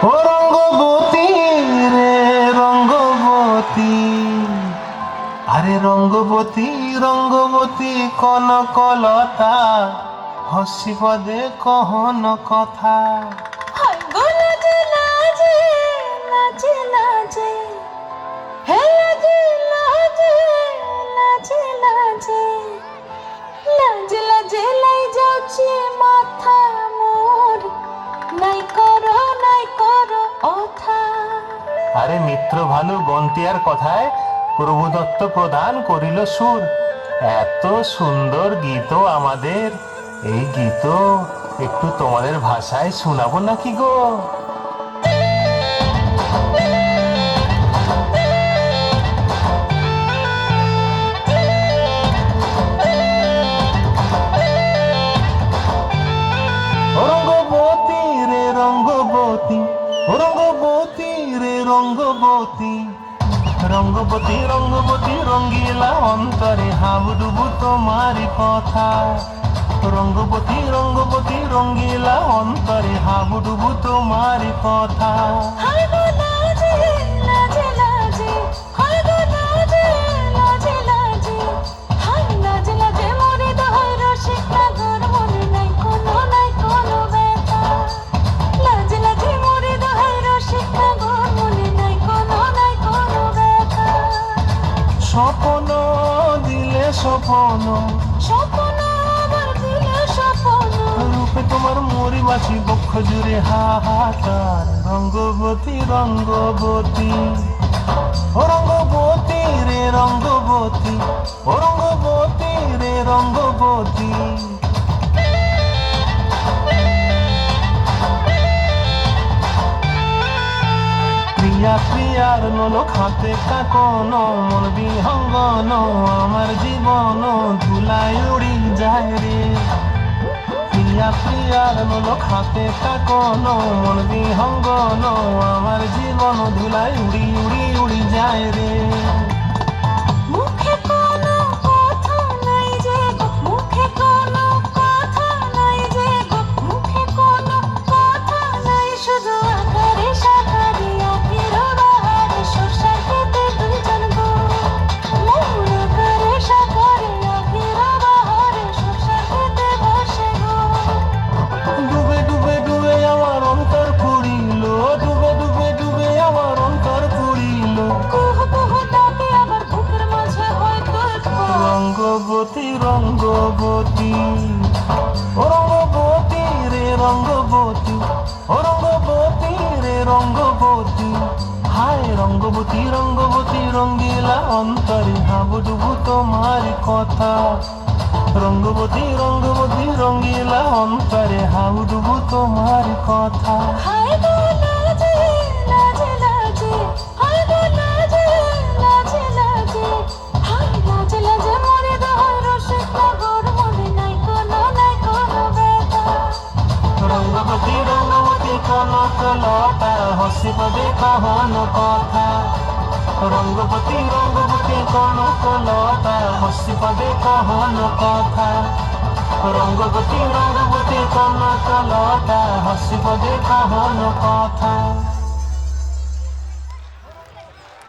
ও রঙ্গবতী রে রঙ্গবতী, আরে রঙ্গবতী রঙ্গবতী কনকলতা, হসি পদে কহন কথা। হায় গো লাজে লাজে, লাজে লাজে, হে লাজে লাজে, লাজে লাজে, লাজে লাজে লাই যাচ্ছে মাথা মোর, নাই করো অথা। আরে মিত্র ভালু বন্তিয়ার কথায় প্রভু দত্ত প্রদান করিল সুর। এত সুন্দর গীত আমাদের, এই গীত একটু তোমাদের ভাষায় শোনাবো নাকি গো? রঙ্গবতী রে রঙ্গবতী, রঙ্গবতী রে রঙ্গবতী, রঙ্গবতী রঙ্গবতী রঙ্গিলা অন্তরে হাবুডুবু তোমারি কথা। রঙ্গবতী রঙ্গবতী রঙ্গিলা অন্তরে হাবুডুবু তোমারি কথা। হায় গো লাজে লাজে লাজে, হায় গো লাজে লাজে লাজে, হায় লাজে লাজে মরে দহাই রসিক নাগর মনে নাই কোনো ব্যথা। লাজে লাজে মরে দহাই রসিক নাগর মনে নাই কোনো ব্যথা। স্বপ্ন দিলে স্বপ্ন, স্বপ্ন আমার দিলে স্বপ্ন, রূপে তোমার মরি বাঁচি বক্ষ জুড়ে হাহাকার। রঙ্গবতী রঙ্গবতী, ও রঙ্গবতী রে রঙ্গবতী, ও রঙ্গবতী রে রঙ্গবতী। প্রিয়া প্রিয়ার নলক হাতে কাকন, মন বিহঙ্গন আমার জীবন ধুলায় উড়ি যায় রে। প্রিয়া প্রিয়ার নলক হাতে কাকন, মন বিহঙ্গন আমার জীবন ধুলায় উড়ি উড়ি উড়ি যায় রে। মুখে কোনো কথা নাই যে গো, মুখে কোনো কথা নাই যে গো, মুখে কোনো কথা নাই, শুধু আকারে সাকারে আখের বাহারে সরষার খেতে দুইজন গো। মোর আকারে সাকারে আখের বাহারে সরষার খেতে বসে গো। ডুবে ডুবে ডুবে আমার অন্তর পুরিল, ডুবে ডুবে ডুবে আমার অন্তর পুরিল। কুহ কুহ ডাকে আবার বুকের মাঝে হয় তোর। রঙ্গবতী রঙ্গবতী, ও রঙ্গবতী রে রঙ্গবতী, ও রঙ্গবতী রে রঙ্গবতী। হায় রঙ্গবতী রঙ্গবতী রঙ্গিলা অন্তরে হাবুডুবু তোমার কথা। রঙ্গবতী রঙ্গবতী রঙ্গিলা অন্তরে হাবুডুবু তোমার কথা। হায় গো লাজে লাজে লাজে, হায় গো লাজে লাজে লাজে, হায় লাজে লাজে মরে দহাই রসিক নাগর মনে নাই কোনো ব্যথা। রঙ্গবতী রঙ্গবতী কনকলতা, হসি পদে কহন কথা। রঙ্গবতী রঙ্গবতী কনকলতা, হসি পদে কহন কথা। রঙ্গবতী রঙ্গবতী কনকলতা, হসি পদে কহন কথা।